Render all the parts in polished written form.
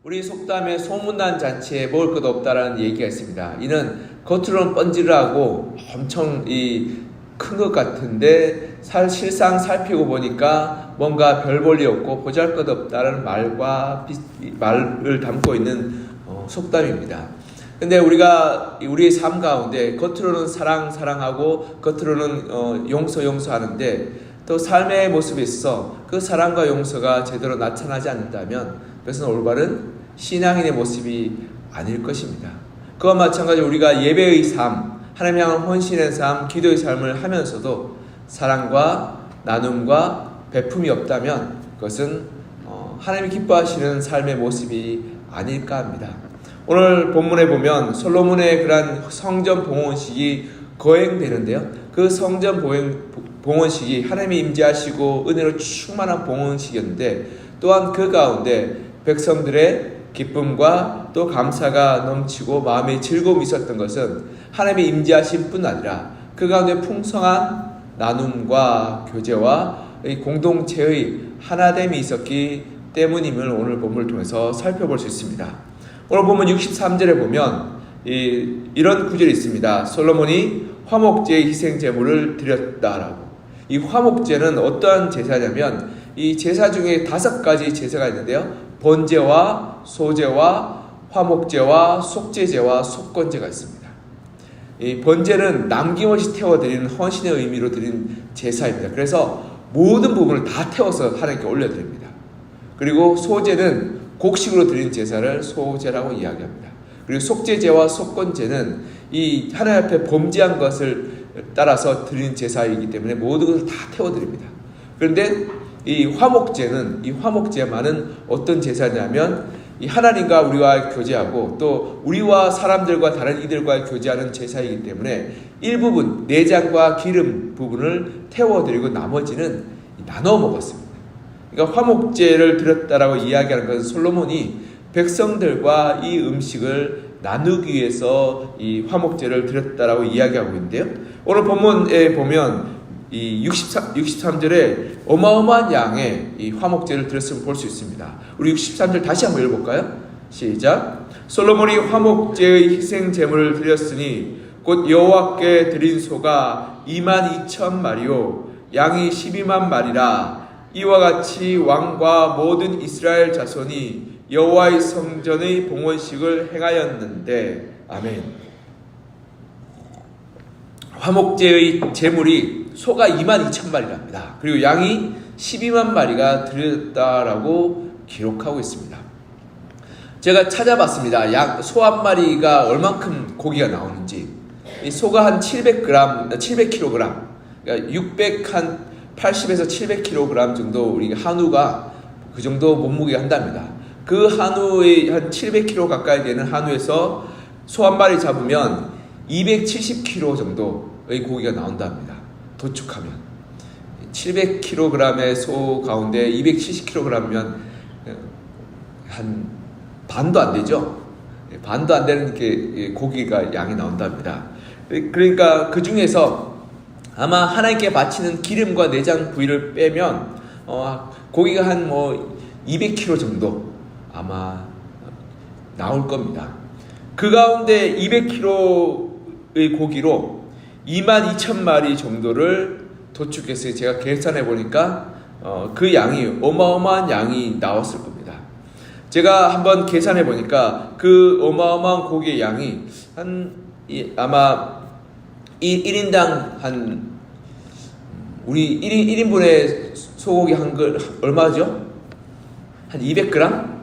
우리 속담에 소문난 잔치에 먹을 것 없다라는 얘기가 있습니다. 이는 겉으로는 번지르하고 엄청 큰 것 같은데 실상 살피고 보니까 뭔가 별 볼 일 없고 보잘것없다라는 말을 담고 있는 속담입니다. 근데 우리가 우리의 삶 가운데 겉으로는 사랑하고 겉으로는 용서하는데 또 삶의 모습에 있어 그 사랑과 용서가 제대로 나타나지 않는다면 그것은 올바른 신앙인의 모습이 아닐 것입니다. 그와 마찬가지로 우리가 예배의 삶, 하나님 향한 헌신의 삶, 기도의 삶을 하면서도 사랑과 나눔과 베품이 없다면 그것은 하나님이 기뻐하시는 삶의 모습이 아닐까 합니다. 오늘 본문에 보면 솔로몬의 그러한 성전 봉헌식이 거행되는데요. 그 성전 봉헌식이 하나님이 임재하시고 은혜로 충만한 봉헌식이었는데 또한 그 가운데 백성들의 기쁨과 또 감사가 넘치고 마음에 즐거움이 있었던 것은 하나님의 임재하신 뿐 아니라 그 가운데 풍성한 나눔과 교제와 공동체의 하나됨이 있었기 때문임을 오늘 본문을 통해서 살펴볼 수 있습니다. 오늘 본문 63절에 보면 이런 구절이 있습니다. 솔로몬이 화목제의 희생 제물을 드렸다라고. 이 화목제는 어떠한 제사냐면 이 제사 중에 5가지 제사가 있는데요. 번제와 소제와 화목제와 속죄제와 속건제가 있습니다. 이 번제는 남김없이 태워드리는 헌신의 의미로 드린 제사입니다. 그래서 모든 부분을 다 태워서 하나님께 올려드립니다. 그리고 소제는 곡식으로 드린 제사를 소제라고 이야기합니다. 그리고 속죄제와 속건제는 이 하나님 앞에 범죄한 것을 따라서 드린 제사이기 때문에 모든 것을 다 태워드립니다. 그런데 이 화목제만은 어떤 제사냐면 이 하나님과 우리와 교제하고 또 우리와 사람들과 다른 이들과 교제하는 제사이기 때문에 일부분 내장과 기름 부분을 태워드리고 나머지는 나눠 먹었습니다. 그러니까 화목제를 드렸다라고 이야기하는 것은 솔로몬이 백성들과 이 음식을 나누기 위해서 이 화목제를 드렸다라고 이야기하고 있는데요. 오늘 본문에 보면 이 63절에 어마어마한 양의 이 화목제를 드렸음을 볼 수 있습니다. 우리 63절 다시 한번 읽어볼까요? 시작. 솔로몬이 화목제의 희생 제물을 드렸으니 곧 여호와께 드린 소가 22,000마리요 양이 12만 마리라. 이와 같이 왕과 모든 이스라엘 자손이 여호와의 성전의 봉헌식을 행하였는데 아멘. 화목제의 제물이 소가 22,000마리랍니다. 그리고 양이 12만 마리가 드렸다라고 기록하고 있습니다. 제가 찾아봤습니다. 소 한 마리가 얼만큼 고기가 나오는지. 이 소가 한 700kg, 그러니까 680에서 700kg 정도 우리 한우가 그 정도 몸무게가 한답니다. 그 한우의 한 700kg 가까이 되는 한우에서 소 한 마리 잡으면 270kg 정도의 고기가 나온답니다. 도축하면 700kg의 소 가운데 270kg면 한 반도 안 되죠. 반도 안 되는 게 고기가 양이 나온답니다. 그러니까 그 중에서 아마 하나님께 바치는 기름과 내장 부위를 빼면 고기가 한 200kg 정도 아마 나올 겁니다. 그 가운데 200kg의 고기로 22,000마리 정도를 도축했어요. 제가 계산해 보니까 그 양이 어마어마한 양이 나왔을 겁니다. 제가 한번 계산해 보니까 그 어마어마한 고기의 양이 아마 1인당 우리 1인분의 소고기 한 걸 얼마죠? 한 200g?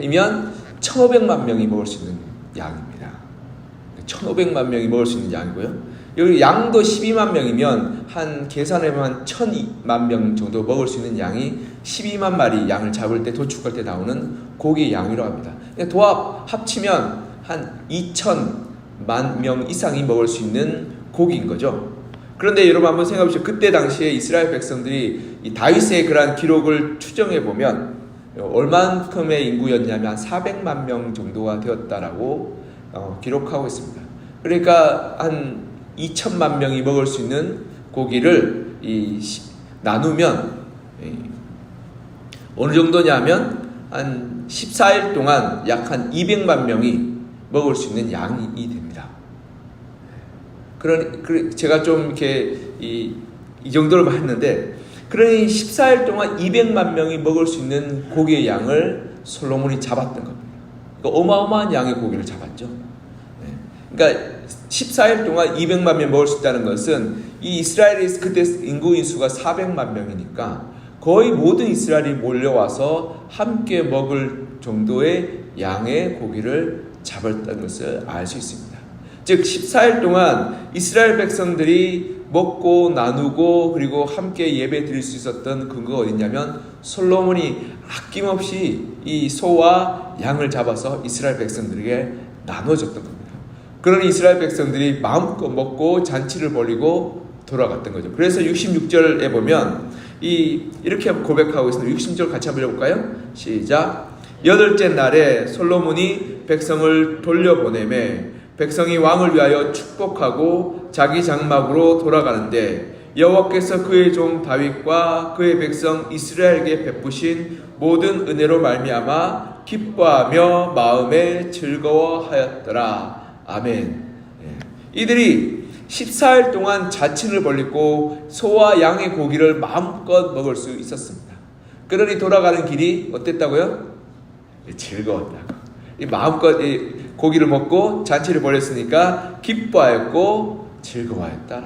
이면 1,500만 명이 먹을 수 있는 양입니다. 1,500만 명이 먹을 수 있는 양이고요. 여기 양도 12만 명이면 한 계산해보면 1,000만 명 정도 먹을 수 있는 양이 12만 마리 양을 잡을 때 도축할 때 나오는 고기의 양이라고 합니다. 합치면 한 2,000만 명 이상이 먹을 수 있는 고기인 거죠. 그런데 여러분 한번 생각해 보시죠. 그때 당시에 이스라엘 백성들이 이 다윗의 그러한 기록을 추정해 보면 얼만큼의 인구였냐면 400만 명 정도가 되었다라고 기록하고 있습니다. 그러니까 한 2,000만 명이 먹을 수 있는 고기를 나누면 어느 정도냐면 한 14일 동안 약 한 200만 명이 먹을 수 있는 양이 됩니다. 제가 좀 이렇게 이 정도로 했는데, 그러니 14일 동안 200만 명이 먹을 수 있는 고기의 양을 솔로몬이 잡았던 겁니다. 그러니까 어마어마한 양의 고기를 잡았죠. 그러니까 14일 동안 200만 명 먹을 수 있다는 것은 이 이스라엘이 그때 인구인 수가 400만 명이니까 거의 모든 이스라엘이 몰려와서 함께 먹을 정도의 양의 고기를 잡았다는 것을 알 수 있습니다. 즉 14일 동안 이스라엘 백성들이 먹고 나누고 그리고 함께 예배 드릴 수 있었던 근거가 어딨냐면 솔로몬이 아낌없이 이 소와 양을 잡아서 이스라엘 백성들에게 나눠줬던 겁니다. 그러니 이스라엘 백성들이 마음껏 먹고 잔치를 벌이고 돌아갔던 거죠. 그래서 66절에 보면 이렇게 고백하고 있습니다. 66절 같이 한번 읽어볼까요? 시작. 8째 날에 솔로몬이 백성을 돌려보내매 백성이 왕을 위하여 축복하고 자기 장막으로 돌아가는데 여호와께서 그의 종 다윗과 그의 백성 이스라엘에게 베푸신 모든 은혜로 말미암아 기뻐하며 마음에 즐거워하였더라. 아멘. 이들이 14일 동안 자친을 벌리고 소와 양의 고기를 마음껏 먹을 수 있었습니다. 그러니 돌아가는 길이 어땠다고요? 즐거웠다고. 마음껏 고기를 먹고 잔치를 벌였으니까 기뻐하였고 즐거워했다.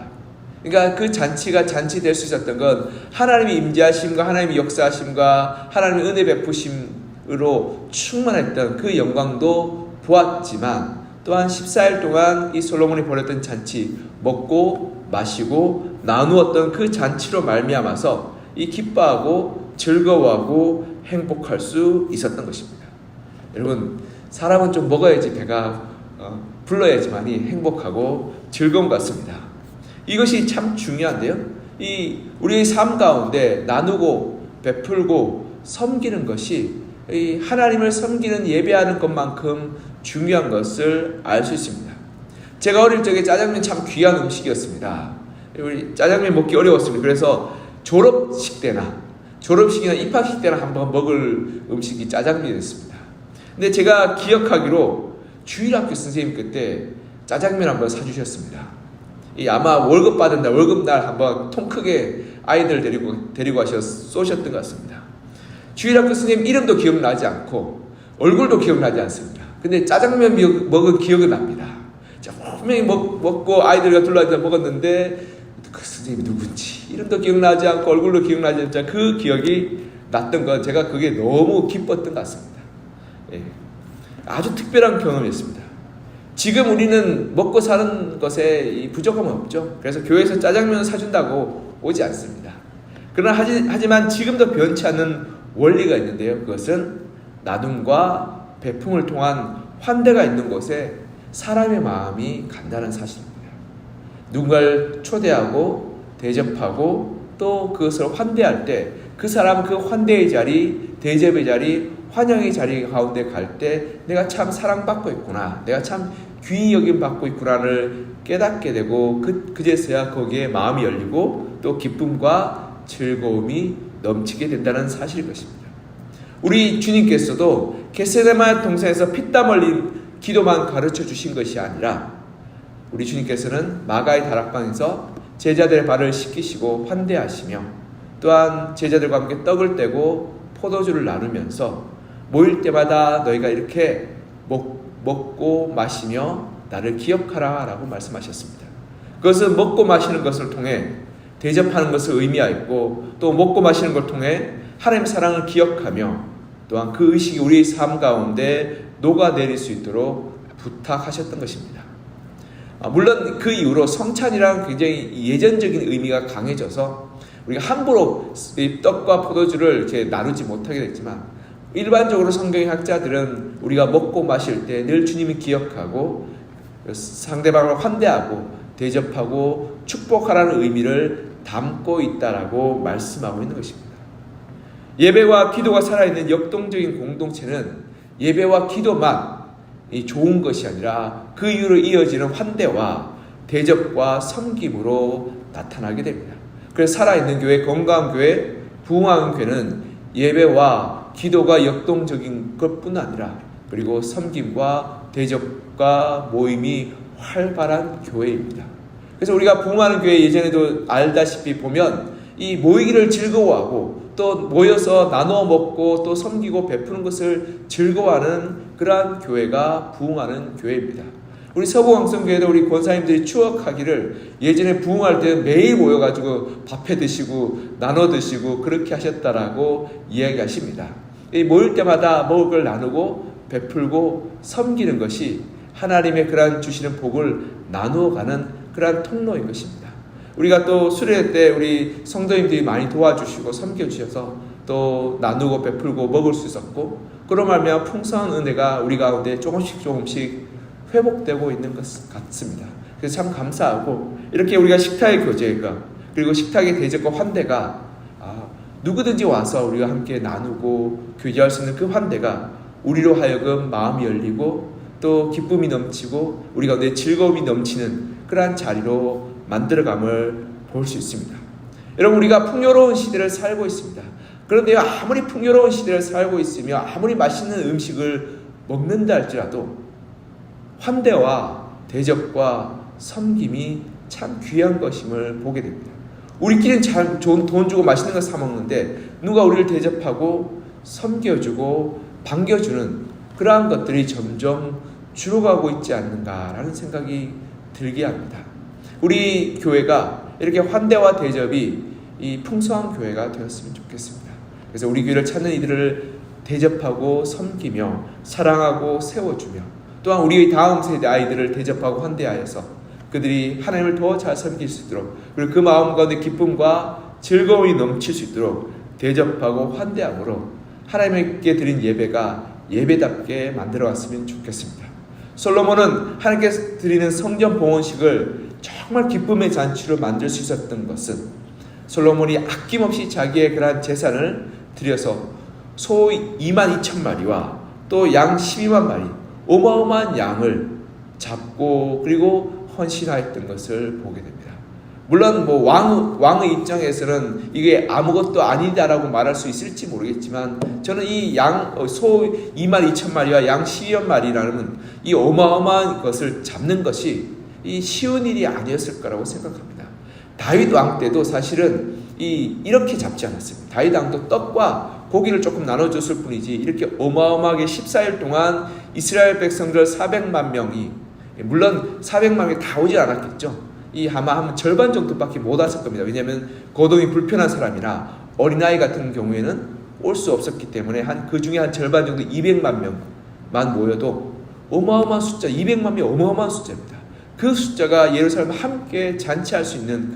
그러니까 그 잔치가 잔치 될 수 있었던 건 하나님의 임재하심과 하나님의 역사하심과 하나님의 은혜 베푸심으로 충만했던 그 영광도 보았지만 또한 14일 동안 이 솔로몬이 벌였던 잔치, 먹고 마시고 나누었던 그 잔치로 말미암아서 이 기뻐하고 즐거워하고 행복할 수 있었던 것입니다. 여러분, 사람은 좀 먹어야지 배가 불러야지만이 행복하고 즐거운 것 같습니다. 이것이 참 중요한데요. 우리의 삶 가운데 나누고 베풀고 섬기는 것이 이 하나님을 섬기는 예배하는 것만큼 중요한 것을 알 수 있습니다. 제가 어릴 적에 짜장면 참 귀한 음식이었습니다. 우리 짜장면 먹기 어려웠습니다. 그래서 졸업식이나 입학식 때나 한번 먹을 음식이 짜장면이었습니다. 근데 제가 기억하기로 주일학교 선생님 그때 짜장면 한번 사주셨습니다. 아마 월급 받은 날, 월급날 한번 통 크게 아이들 데리고 가셔서 쏘셨던 것 같습니다. 주일학교 선생님 이름도 기억나지 않고 얼굴도 기억나지 않습니다. 근데 짜장면 먹은 기억은 납니다. 분명히 먹고 아이들과 둘러앉아 먹었는데 그 선생님이 누군지 이름도 기억나지 않고 얼굴도 기억나지 않자 그 기억이 났던 건 제가 그게 너무 기뻤던 것 같습니다. 아주 특별한 경험이었습니다. 지금 우리는 먹고 사는 것에 부족함은 없죠. 그래서 교회에서 짜장면 사준다고 오지 않습니다. 그러나 하지만 지금도 변치 않는 원리가 있는데요. 그것은 나눔과 배품을 통한 환대가 있는 곳에 사람의 마음이 간다는 사실입니다. 누군가를 초대하고 대접하고 또 그것을 환대할 때 그 사람은 그 환대의 자리, 대접의 자리, 환영의 자리 가운데 갈 때 내가 참 사랑받고 있구나, 내가 참 귀히 여김 받고 있구나를 깨닫게 되고 그제서야 거기에 마음이 열리고 또 기쁨과 즐거움이 넘치게 된다는 사실일 것입니다. 우리 주님께서도 겟세마네 동산에서 피땀 흘린 기도만 가르쳐 주신 것이 아니라 우리 주님께서는 마가의 다락방에서 제자들의 발을 씻기시고 환대하시며 또한 제자들과 함께 떡을 떼고 포도주를 나누면서 모일 때마다 너희가 이렇게 먹고 마시며 나를 기억하라 라고 말씀하셨습니다. 그것은 먹고 마시는 것을 통해 대접하는 것을 의미하였고 또 먹고 마시는 것을 통해 하나님의 사랑을 기억하며 또한 그 의식이 우리의 삶 가운데 녹아내릴 수 있도록 부탁하셨던 것입니다. 물론 그 이후로 성찬이란 굉장히 예전적인 의미가 강해져서 우리가 함부로 떡과 포도주를 이렇게 나누지 못하게 됐지만 일반적으로 성경의 학자들은 우리가 먹고 마실 때 늘 주님을 기억하고 상대방을 환대하고 대접하고 축복하라는 의미를 담고 있다라고 말씀하고 있는 것입니다. 예배와 기도가 살아있는 역동적인 공동체는 예배와 기도만 좋은 것이 아니라 그 이후로 이어지는 환대와 대접과 섬김으로 나타나게 됩니다. 그래서 살아있는 교회, 건강한 교회, 부흥하는 교회는 예배와 기도가 역동적인 것뿐 아니라 그리고 섬김과 대접과 모임이 활발한 교회입니다. 그래서 우리가 부흥하는 교회 예전에도 알다시피 보면 이 모이기를 즐거워하고 또 모여서 나누어 먹고 또 섬기고 베푸는 것을 즐거워하는 그러한 교회가 부흥하는 교회입니다. 우리 서부왕성교회도 우리 권사님들이 추억하기를 예전에 부흥할 때는 매일 모여가지고 밥해 드시고 나눠 드시고 그렇게 하셨다라고 이야기하십니다. 이 모일 때마다 먹을 걸 나누고 베풀고 섬기는 것이 하나님의 그러한 주시는 복을 나누어가는 그러한 통로인 것입니다. 우리가 또 수련회 때 우리 성도님들이 많이 도와주시고 섬겨주셔서 또 나누고 베풀고 먹을 수 있었고 그로 말미암아 풍성한 은혜가 우리 가운데 조금씩 회복되고 있는 것 같습니다. 그래서 참 감사하고 이렇게 우리가 식탁의 교제가 그리고 식탁의 대접과 환대가 누구든지 와서 우리가 함께 나누고 교제할 수 있는 그 환대가 우리로 하여금 마음이 열리고 또 기쁨이 넘치고 우리 가운데 즐거움이 넘치는 그러한 자리로 만들어감을 볼 수 있습니다. 여러분 우리가 풍요로운 시대를 살고 있습니다. 그런데 아무리 풍요로운 시대를 살고 있으며 아무리 맛있는 음식을 먹는다 할지라도 환대와 대접과 섬김이 참 귀한 것임을 보게 됩니다. 우리끼리는 잘 좋은 돈 주고 맛있는 걸 사 먹는데 누가 우리를 대접하고 섬겨주고 반겨주는 그러한 것들이 점점 줄어가고 있지 않는가라는 생각이 들게 합니다. 우리 교회가 이렇게 환대와 대접이 이 풍성한 교회가 되었으면 좋겠습니다. 그래서 우리 교회를 찾는 이들을 대접하고 섬기며 사랑하고 세워주며 또한 우리의 다음 세대 아이들을 대접하고 환대하여서 그들이 하나님을 더 잘 섬길 수 있도록 그리고 그 마음 가운데 기쁨과 즐거움이 넘칠 수 있도록 대접하고 환대함으로 하나님께 드린 예배가 예배답게 만들어왔으면 좋겠습니다. 솔로몬은 하나님께 드리는 성전 봉헌식을 정말 기쁨의 잔치로 만들 수 있었던 것은 솔로몬이 아낌없이 자기의 그러한 재산을 들여서 소 22,000마리와 또 양 12만 마리 어마어마한 양을 잡고 그리고 헌신하였던 것을 보게 됩니다. 물론 뭐 왕의 입장에서는 이게 아무것도 아니다라고 말할 수 있을지 모르겠지만 저는 이 소 22,000마리와 양 12만 마리라는 이 어마어마한 것을 잡는 것이 이 쉬운 일이 아니었을 거라고 생각합니다. 다윗 왕 때도 사실은 이렇게 잡지 않았습니다. 다윗 왕도 떡과 고기를 조금 나눠줬을 뿐이지 이렇게 어마어마하게 14일 동안 이스라엘 백성들 400만 명이 물론 400만 명이 다 오지 않았겠죠. 아마 한 절반 정도밖에 못 왔을 겁니다. 왜냐하면 거동이 불편한 사람이나 어린아이 같은 경우에는 올 수 없었기 때문에 그 중에 한 절반 정도 200만 명만 모여도 어마어마한 숫자 200만 명이 어마어마한 숫자입니다. 그 숫자가 예루살렘에 함께 잔치할 수 있는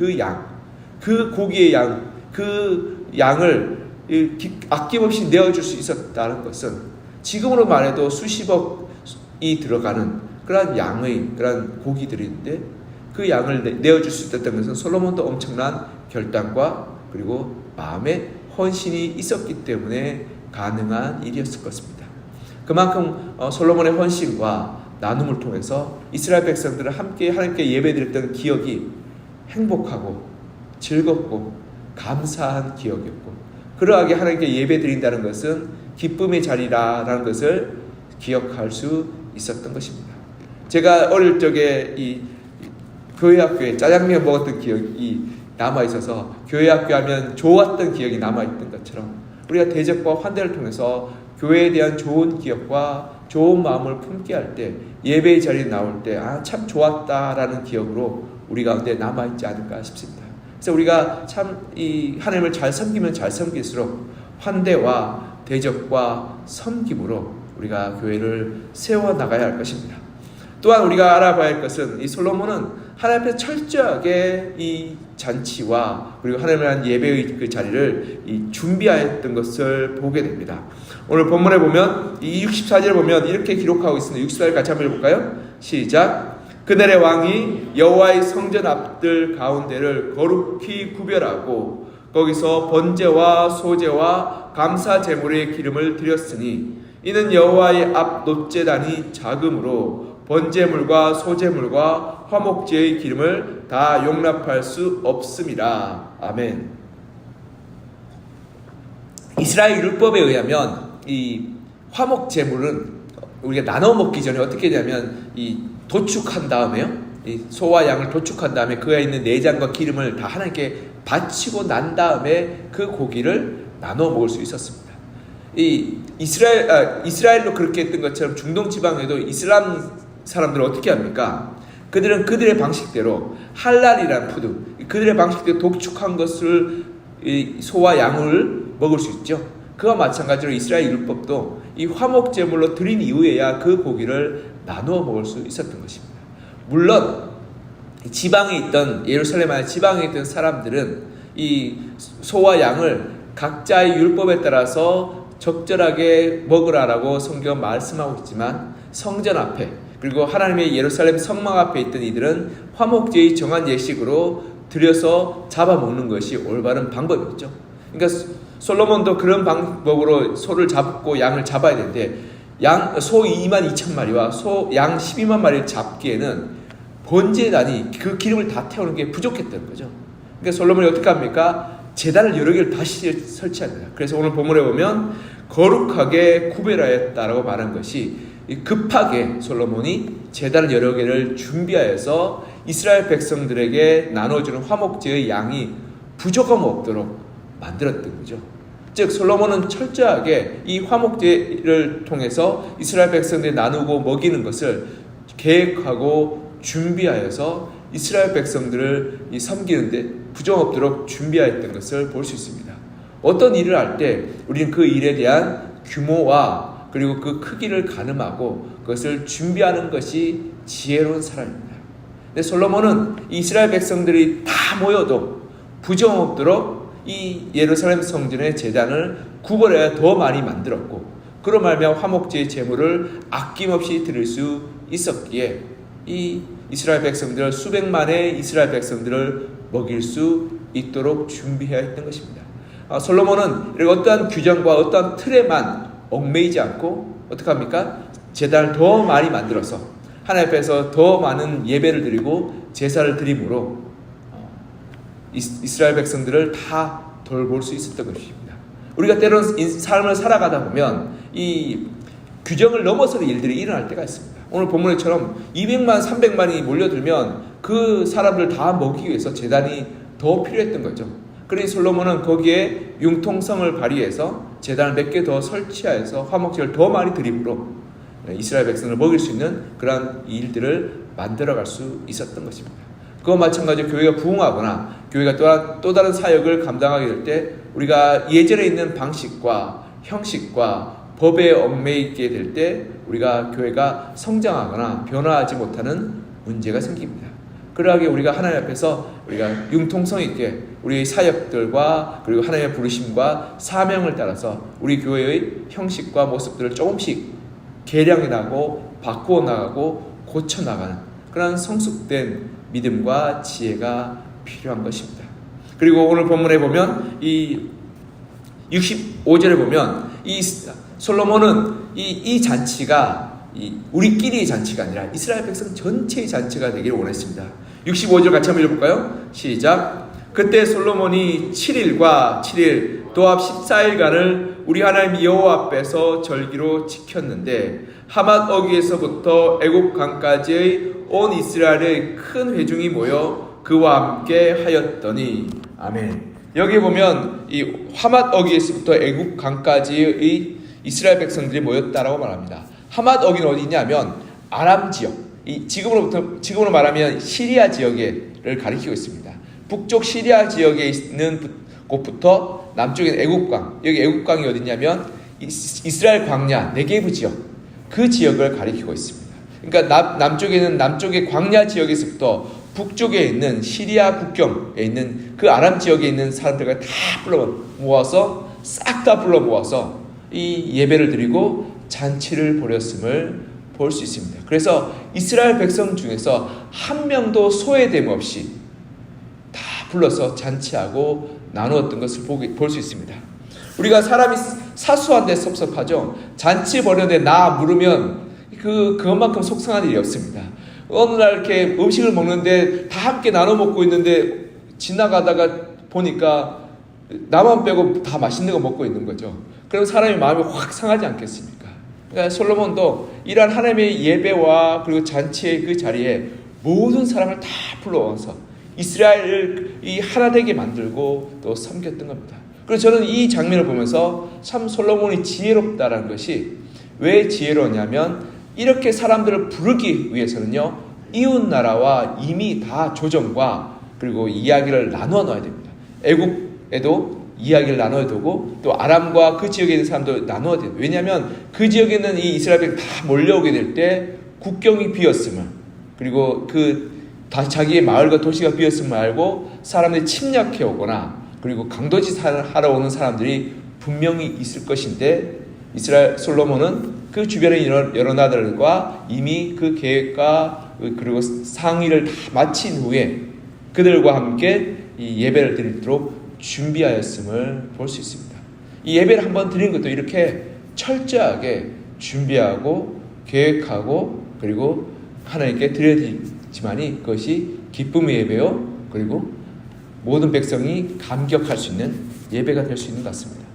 그 고기의 그 양을 아낌없이 내어줄 수 있었다는 것은 지금으로 말해도 수십억이 들어가는 그러한 양의 그러한 고기들인데 그 양을 내어줄 수 있었던 것은 솔로몬도 엄청난 결단과 그리고 마음의 헌신이 있었기 때문에 가능한 일이었을 것입니다. 그만큼 솔로몬의 헌신과 나눔을 통해서 이스라엘 백성들은 함께 하나님께 예배드렸던 기억이 행복하고 즐겁고 감사한 기억이었고 그러하게 하나님께 예배드린다는 것은 기쁨의 자리라는 것을 기억할 수 있었던 것입니다. 제가 어릴 적에 이 교회 학교에 짜장면 먹었던 기억이 남아있어서 교회 학교 하면 좋았던 기억이 남아있던 것처럼 우리가 대접과 환대를 통해서 교회에 대한 좋은 기억과 좋은 마음을 품게 할 때 예배의 자리에 나올 때 참 좋았다라는 기억으로 우리 가운데 남아있지 않을까 싶습니다. 그래서 우리가 참 하나님을 잘 섬기면 잘 섬길수록 환대와 대접과 섬김으로 우리가 교회를 세워나가야 할 것입니다. 또한 우리가 알아봐야 할 것은 이 솔로몬은 하나님 앞에 철저하게 이 잔치와 그리고 하나님을 위한 예배의 그 자리를 준비하였던 것을 보게 됩니다. 오늘 본문에 보면 이 64절을 보면 이렇게 기록하고 있습니다. 64절 같이 한번 읽어볼까요? 시작. 그날의 왕이 여호와의 성전 앞들 가운데를 거룩히 구별하고 거기서 번제와 소제와 감사 제물의 기름을 드렸으니 이는 여호와의 앞 놋제단이 작음으로 번제물과 소제물과 화목제의 기름을 다 용납할 수 없음이라. 아멘. 이스라엘 율법에 의하면 이 화목 제물은 우리가 나눠 먹기 전에 어떻게 되냐면 이 도축한 다음에요. 이 소와 양을 도축한 다음에 그에 있는 내장과 기름을 다 하나님께 바치고 난 다음에 그 고기를 나눠 먹을 수 있었습니다. 이 이스라엘로 그렇게 했던 것처럼 중동 지방에도 이슬람 사람들은 어떻게 합니까? 그들은 그들의 방식대로 할랄이라는 푸드, 그들의 방식대로 독축한 것을 이 소와 양을 먹을 수 있죠. 그와 마찬가지로 이스라엘 율법도 이 화목 제물로 드린 이후에야 그 고기를 나누어 먹을 수 있었던 것입니다. 물론 지방에 있던 예루살렘 안에 지방에 있던 사람들은 이 소와 양을 각자의 율법에 따라서 적절하게 먹으라라고 성경 말씀하고 있지만 성전 앞에 그리고 하나님의 예루살렘 성막 앞에 있던 이들은 화목제의 정한 예식으로 들여서 잡아먹는 것이 올바른 방법이었죠. 그러니까 솔로몬도 그런 방법으로 소를 잡고 양을 잡아야 되는데 소 22,000마리와 양 12만 마리를 잡기에는 번제단이 그 기름을 다 태우는 게 부족했던 거죠. 그러니까 솔로몬이 어떻게 합니까? 제단을 여러 개를 다시 설치합니다. 그래서 오늘 본문에 보면 거룩하게 구별하였다라고 말한 것이 급하게 솔로몬이 제단을 여러 개를 준비하여서 이스라엘 백성들에게 나눠주는 화목제의 양이 부족함 없도록 만들었던 거죠. 즉 솔로몬은 철저하게 이 화목제를 통해서 이스라엘 백성들이 나누고 먹이는 것을 계획하고 준비하여서 이스라엘 백성들을 섬기는데 부정 없도록 준비하였던 것을 볼 수 있습니다. 어떤 일을 할 때 우리는 그 일에 대한 규모와 그리고 그 크기를 가늠하고 그것을 준비하는 것이 지혜로운 사람입니다. 근데 솔로몬은 이스라엘 백성들이 다 모여도 부정 없도록 이 예루살렘 성전의 제단을 구걸해야 더 많이 만들었고 그로 말미암아 화목제의 제물을 아낌없이 드릴 수 있었기에 이 이스라엘 백성들 수백만의 이스라엘 백성들을 먹일 수 있도록 준비해야 했던 것입니다. 솔로몬은 이렇게 어떠한 규정과 어떠한 틀에만 얽매이지 않고 어떻게 합니까? 제단을 더 많이 만들어서 하나님 앞에서 더 많은 예배를 드리고 제사를 드림으로 이스라엘 백성들을 다 돌볼 수 있었던 것입니다. 우리가 때로는 삶을 살아가다 보면 이 규정을 넘어서는 일들이 일어날 때가 있습니다. 오늘 본문처럼 200만, 300만이 몰려들면 그 사람들 다 먹이기 위해서 제단이 더 필요했던 거죠. 그러니 솔로몬은 거기에 융통성을 발휘해서 제단을 몇 개 더 설치하여서 화목제를 더 많이 드림으로 이스라엘 백성을 먹일 수 있는 그러한 일들을 만들어갈 수 있었던 것입니다. 그와 마찬가지로 교회가 부흥하거나 교회가 또 다른 사역을 감당하게 될 때 우리가 예전에 있는 방식과 형식과 법에 얽매이게 될 때 우리가 교회가 성장하거나 변화하지 못하는 문제가 생깁니다. 그러하게 우리가 하나님 앞에서 우리가 융통성 있게 우리의 사역들과 그리고 하나님의 부르심과 사명을 따라서 우리 교회의 형식과 모습들을 조금씩 개량해 나가고 바꾸어 나가고 고쳐 나가는 그런 성숙된 믿음과 지혜가 필요한 것입니다. 그리고 오늘 본문에 보면 이 65절에 보면 이 솔로몬은 이 잔치가 우리끼리의 잔치가 아니라 이스라엘 백성 전체의 잔치가 되기를 원했습니다. 65절 같이 한번 읽어볼까요? 시작. 그때 솔로몬이 7일과 7일 도합 14일간을 우리 하나님 여호와 앞에서 절기로 지켰는데 하맛 어귀에서부터 애굽 강까지의 온 이스라엘의 큰 회중이 모여 그와 함께 하였더니 아멘. 여기 보면 이 하맛 어귀에서부터 애굽 강까지의 이스라엘 백성들이 모였다라고 말합니다. 하맛 어귀는 어디 있냐면 아람 지역, 지금으로 말하면 시리아 지역을 가리키고 있습니다. 북쪽 시리아 지역에 있는 곳부터 남쪽엔 애굽강, 여기 애굽강이 어디 있냐면 이스라엘 광야 네게브 지역, 그 지역을 가리키고 있습니다. 그러니까 남쪽에는 남쪽의 광야 지역에서부터 북쪽에 있는 시리아 국경에 있는 그 아람 지역에 있는 사람들과 다 불러 모아서 싹 다 불러 모아서 이 예배를 드리고 잔치를 벌였음을 볼 수 있습니다. 그래서 이스라엘 백성 중에서 한 명도 소외됨 없이 다 불러서 잔치하고 나누었던 것을 볼 수 있습니다. 우리가 사람이 사소한데 섭섭하죠. 잔치 벌였는데 나 물으면 그것만큼 속상한 일이 없습니다. 어느 날 이렇게 음식을 먹는데 다 함께 나눠 먹고 있는데 지나가다가 보니까 나만 빼고 다 맛있는 거 먹고 있는 거죠. 그럼 사람의 마음이 확 상하지 않겠습니까? 그러니까 솔로몬도 이러한 하나님의 예배와 그리고 잔치의 그 자리에 모든 사람을 다 불러와서 이스라엘을 이 하나 되게 만들고 또 섬겼던 겁니다. 그래서 저는 이 장면을 보면서 참 솔로몬이 지혜롭다라는 것이 왜 지혜로냐면 이렇게 사람들을 부르기 위해서는요, 이웃 나라와 이미 다 조정과 그리고 이야기를 나눠 놔야 됩니다. 애국에도 이야기를 나눠야 되고 또 아람과 그 지역에 있는 사람도 나눠야 돼요. 왜냐하면 그 지역에 있는 이 이스라엘이 다 몰려오게 될 때 국경이 비었음을, 그리고 다시 자기의 마을과 도시가 비었음을 알고 사람들이 침략해 오거나 그리고 강도짓 하러 오는 사람들이 분명히 있을 것인데, 이스라엘 솔로몬은 그 주변의 여러 나라들과 이미 그 계획과 그리고 상의를 다 마친 후에 그들과 함께 이 예배를 드리도록 준비하였음을 볼 수 있습니다. 이 예배를 한번 드리는 것도 이렇게 철저하게 준비하고 계획하고 그리고 하나님께 드려야지만이 그것이 기쁨의 예배요, 그리고 모든 백성이 감격할 수 있는 예배가 될 수 있는 것 같습니다.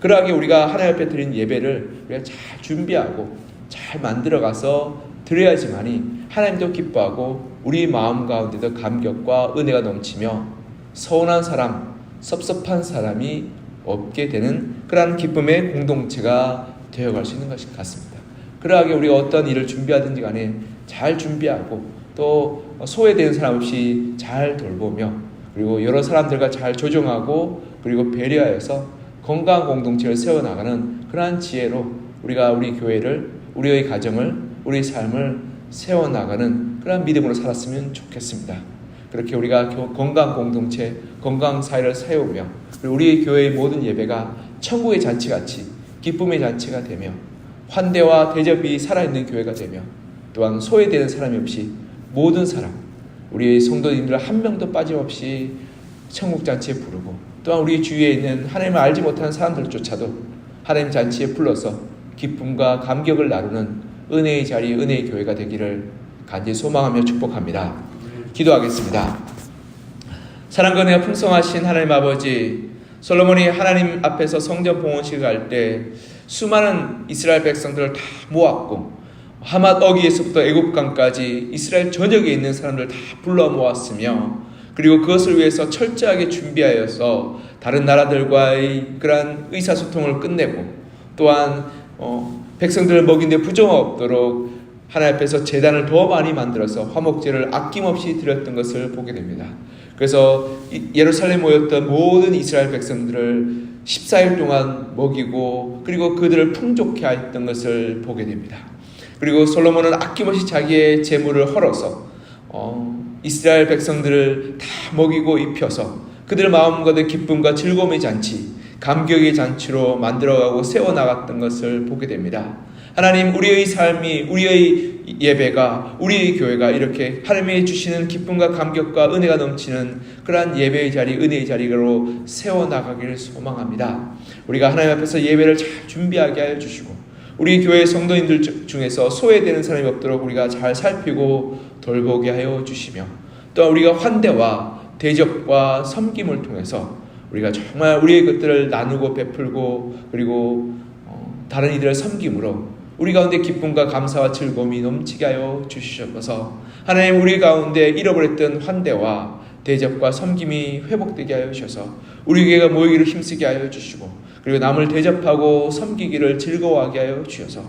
그러하게 우리가 하나님 앞에 드린 예배를 우리가 잘 준비하고 잘 만들어가서 드려야지만이 하나님도 기뻐하고 우리 마음 가운데도 감격과 은혜가 넘치며 서운한 사람, 섭섭한 사람이 없게 되는 그러한 기쁨의 공동체가 되어갈 수 있는 것 같습니다. 그러하게 우리가 어떤 일을 준비하든지 간에 잘 준비하고 또 소외되는 사람 없이 잘 돌보며 그리고 여러 사람들과 잘 조정하고 그리고 배려하여서 건강한 공동체를 세워나가는 그러한 지혜로 우리가 우리 교회를, 우리의 가정을, 우리의 삶을 세워나가는 그러한 믿음으로 살았으면 좋겠습니다. 그렇게 우리가 건강한 공동체, 건강한 사회를 세우며 우리의 교회의 모든 예배가 천국의 잔치같이 기쁨의 잔치가 되며 환대와 대접이 살아있는 교회가 되며 또한 소외되는 사람이 없이 모든 사람, 우리의 성도님들 한 명도 빠짐없이 천국 잔치에 부르고 또한 우리 주위에 있는 하나님을 알지 못하는 사람들조차도 하나님 잔치에 불러서 기쁨과 감격을 나누는 은혜의 자리, 은혜의 교회가 되기를 간절히 소망하며 축복합니다. 기도하겠습니다. 사랑과 은혜가 풍성하신 하나님 아버지, 솔로몬이 하나님 앞에서 성전 봉헌식을 할 때 수많은 이스라엘 백성들을 다 모았고 하맛 어귀에서부터 애굽강까지 이스라엘 전역에 있는 사람들 다 불러 모았으며 그리고 그것을 위해서 철저하게 준비하여서 다른 나라들과의 그러한 의사소통을 끝내고 또한 백성들을 먹인 데 부정 없도록 하나님 앞에서 제단을 더 많이 만들어서 화목제를 아낌없이 드렸던 것을 보게 됩니다. 그래서 예루살렘에 모였던 모든 이스라엘 백성들을 14일 동안 먹이고 그리고 그들을 풍족해 했던 것을 보게 됩니다. 그리고 솔로몬은 아낌없이 자기의 재물을 헐어서 이스라엘 백성들을 다 먹이고 입혀서 그들 마음 가운데 기쁨과 즐거움의 잔치, 감격의 잔치로 만들어가고 세워나갔던 것을 보게 됩니다. 하나님, 우리의 삶이, 우리의 예배가, 우리의 교회가 이렇게 하나님이 주시는 기쁨과 감격과 은혜가 넘치는 그러한 예배의 자리, 은혜의 자리로 세워나가기를 소망합니다. 우리가 하나님 앞에서 예배를 잘 준비하게 하여 주시고 우리 교회 성도님들 중에서 소외되는 사람이 없도록 우리가 잘 살피고 돌보게 하여 주시며 또 우리가 환대와 대접과 섬김을 통해서 우리가 정말 우리의 것들을 나누고 베풀고 그리고 다른 이들을 섬김으로 우리 가운데 기쁨과 감사와 즐거움이 넘치게 하여 주시옵소서. 하나님, 우리 가운데 잃어버렸던 환대와 대접과 섬김이 회복되게 하여 주셔서 우리 교회가 모이기를 힘쓰게 하여 주시고 그리고 남을 대접하고 섬기기를 즐거워하게 하여 주셔서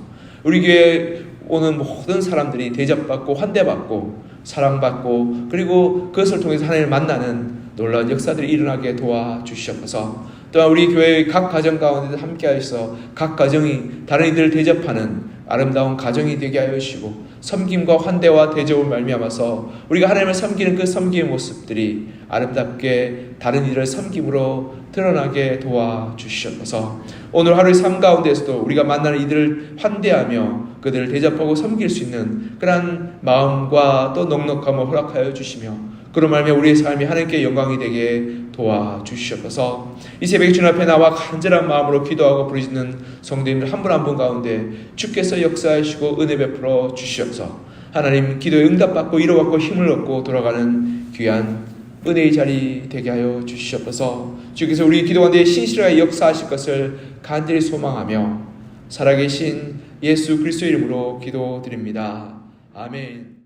우리 교회에 오는 모든 사람들이 대접받고 환대받고 사랑받고 그리고 그것을 통해서 하나님을 만나는 놀라운 역사들이 일어나게 도와주시옵소서. 또한 우리 교회의 각 가정 가운데도 함께 하셔서 각 가정이 다른 이들을 대접하는 아름다운 가정이 되게 하여 주시고 섬김과 환대와 대접을 말미암아서 우리가 하나님을 섬기는 그 섬김의 모습들이 아름답게 다른 이들을 섬김으로 드러나게 도와주시옵소서. 오늘 하루의 삶 가운데서도 우리가 만나는 이들을 환대하며 그들을 대접하고 섬길 수 있는 그러한 마음과 또 넉넉함을 허락하여 주시며 그로 말미암아 우리의 삶이 하나님께 영광이 되게 도와주시옵소서. 이 새벽에 주님 앞에 나와 간절한 마음으로 기도하고 부르짖는 성도님들 한 분 한 분 가운데 주께서 역사하시고 은혜 베풀어 주시옵소서. 하나님, 기도에 응답받고 위로받고 힘을 얻고 돌아가는 귀한 은혜의 자리 되게 하여 주시옵소서. 주께서 우리 기도 가운데 신실하게 역사하실 것을 간절히 소망하며 살아계신 예수 그리스도 이름으로 기도드립니다. 아멘.